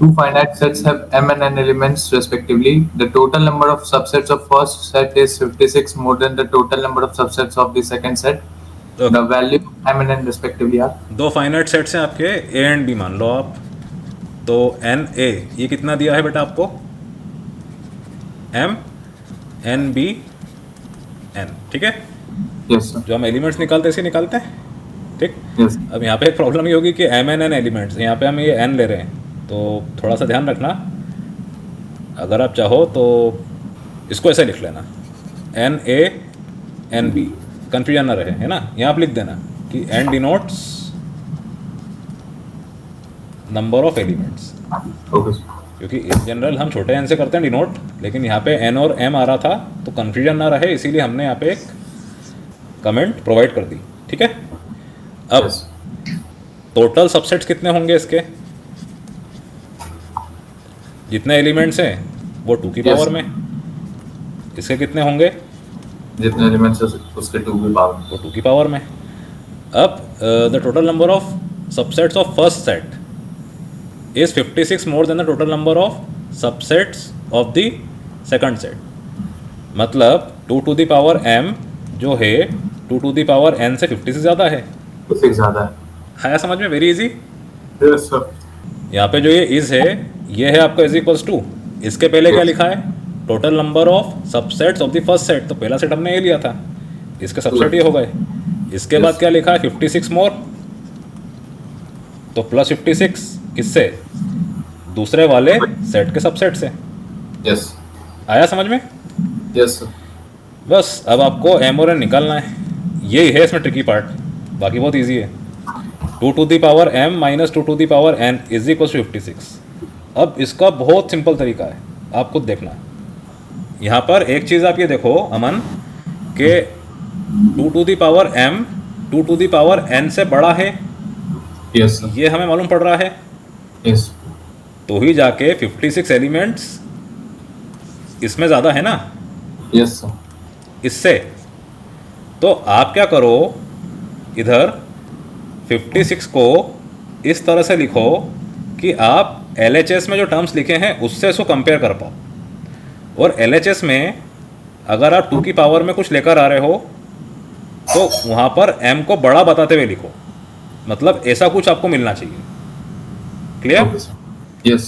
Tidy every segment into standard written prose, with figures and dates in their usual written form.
Two finite sets have m and n elements respectively. The total number of subsets of first set is 56 more than the total number of subsets of the second set. तो The value of m and n respectively are. दो finite sets हैं आपके A and B मान लो आप, तो N A ये कितना दिया है बेटा आपको, एम एन बी एन, ठीक है। Yes sir. जो हम एलिमेंट्स निकालते हैं इसे निकालते हैं, ठीक। Yes. अब यहाँ पे एक प्रॉब्लम ये होगी कि एम एन एन एलिमेंट्स, यहाँ पे हम ये एन ले रहे हैं, तो थोड़ा सा ध्यान रखना। अगर आप चाहो तो इसको ऐसे लिख लेना, N A N B, confusion ना रहे, है ना। यहाँ आप लिख देना कि N denotes number of elements, Okay sir. क्योंकि इन जनरल हम छोटे एन से करते हैं डिनोट, लेकिन यहाँ पे एन और एम आ रहा था तो कन्फ्यूजन ना रहे, इसीलिए हमने यहाँ पे एक कमेंट प्रोवाइड कर दी, ठीक है। अब Yes. टोटल सबसेट्स कितने होंगे इसके, जितने एलिमेंट्स हैं वो 2 की Yes. पावर में, इसके कितने होंगे, जितने एलिमेंट्स है उसके 2 की पावर. वो 2 की पावर में। अब the total number of subsets of first set is 56 more than the total number of subsets of the second set. मतलब 2 टू द पावर m जो है 2 टू द पावर n से 50 से ज़्यादा है। उससे ज्यादा है. आया समझ में, वेरी इजी। Yes sir. यहाँ पे जो ये इज है ये है आपका इज इक्वल्स टू, इसके पहले क्या लिखा है, total number of subsets of the first set, तो पहला सेट हमने ये लिया था, इसके सबसेट ये हो गए। इसके बाद क्या लिखा है 56 मोर, तो प्लस 56 किससे, दूसरे वाले सेट के सबसेट से। Yes. आया समझ में। Yes sir. बस अब आपको एम और एन निकालना है, यही है इसमें ट्रिकी पार्ट, बाकी बहुत ईजी है। 2 to the power m minus 2 to the power n is equal to 56। अब इसका बहुत सिंपल तरीका है, आप खुद देखना। यहाँ पर एक चीज़ आप ये देखो अमन कि 2 to the power m 2 to the power n से बड़ा है, Yes sir. ये हमें मालूम पड़ रहा है, Yes. तो ही जाके 56 एलिमेंट्स इसमें ज़्यादा है ना Yes sir. इससे। तो आप क्या करो, इधर 56 को इस तरह से लिखो कि आप LHS में जो टर्म्स लिखे हैं उससे इसको कंपेयर कर पाओ, और LHS में अगर आप 2 की पावर में कुछ लेकर आ रहे हो तो वहाँ पर m को बड़ा बताते हुए लिखो, मतलब ऐसा कुछ आपको मिलना चाहिए। Clear. Okay sir. Yes.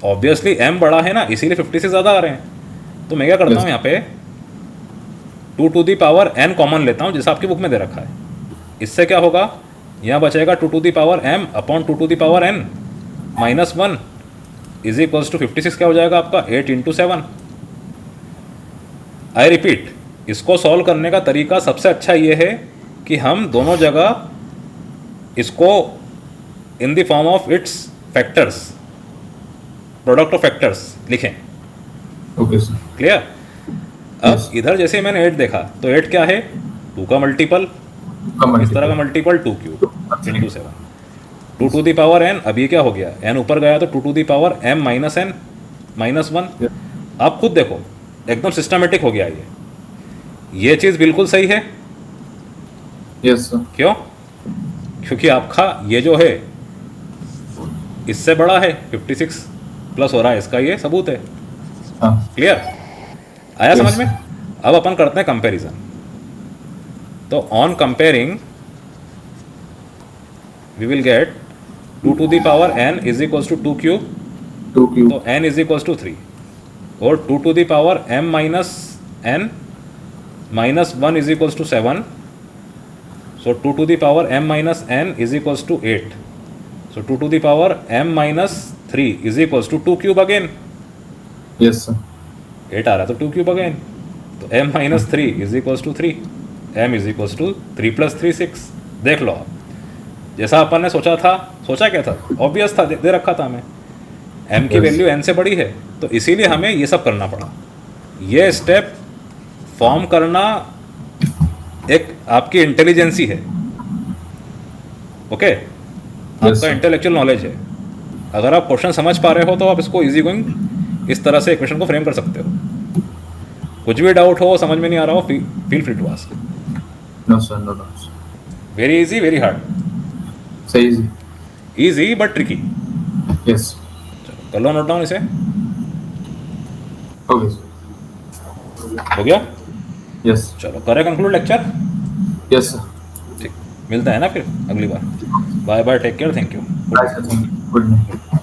Obviously m बड़ा है ना, इसीलिए 50 से ज़्यादा आ रहे हैं। तो मैं क्या करता हूँ, यहाँ पे 2 to the power n common लेता हूँ जैसा आपकी बुक में दे रखा है। इससे क्या होगा, यहाँ बचेगा 2 to the power m upon 2 to the power n minus 1 is equals to 56 क्या हो जाएगा आपका 8 इंटू 7। आई रिपीट, इसको सॉल्व करने का तरीका सबसे अच्छा ये है कि हम दोनों जगह इसको in the form of its factors, product of factors लिखें। Okay sir. क्लियर। अब इधर जैसे मैंने 8 देखा तो 8 क्या है, 2 का मल्टीपल, Come इस तरह का multiple 2 cube into 7, 2 to the power n। अब ये क्या हो गया, n ऊपर गया तो 2 to the power m minus n minus 1। आप खुद देखो एकदम सिस्टमेटिक हो गया ये चीज़ बिल्कुल सही है। Yes sir. क्यों, क्योंकि आपका ये जो है इससे बड़ा है, 56 प्लस हो रहा है, इसका ये सबूत है। हाँ. क्लियर। आया Yes. समझ में। अब अपन करते हैं कंपैरिजन। तो on comparing we will get 2 to the power n is equals to 2 cube, 2 cube. तो n इज इक्वल्स टू 3, और 2 to the power m minus n minus 1 is equals to 7, so 2 to the power m minus n is equals to 8, so 2 to the power m minus 3 is equals to 2 cube again. Yes sir. 8 आ रहा है तो 2 cube again, तो m minus 3 is equals to 3, m is equals to 3 plus 3 6। देख लो आप, जैसा अपन ने सोचा था, सोचा क्या था, ऑब्वियस था, दे रखा था हमें m की Yes. वैल्यू n से बड़ी है, तो इसीलिए हमें ये सब करना पड़ा। ये स्टेप फॉर्म करना एक आपकी इंटेलिजेंसी है, ओके आपका sir. इंटेलेक्चुअल नॉलेज है। अगर आप क्वेश्चन समझ पा रहे हो तो आप इसको इजी गोइंग इस तरह से क्वेश्चन को फ्रेम कर सकते हो। कुछ भी डाउट हो, समझ में नहीं आ रहा हो, feel free to ask. No sir. No no. Sir. Very easy very hard, Say easy. Easy but tricky. Yes. कर लो नोट डाउन इसे। ओके हो गया? यस चलो करें कंक्लूड लेक्चर। यस सर ठीक, मिलता है ना फिर अगली बार। Bye bye, take care, thank you, good bye night. Sir thank you good night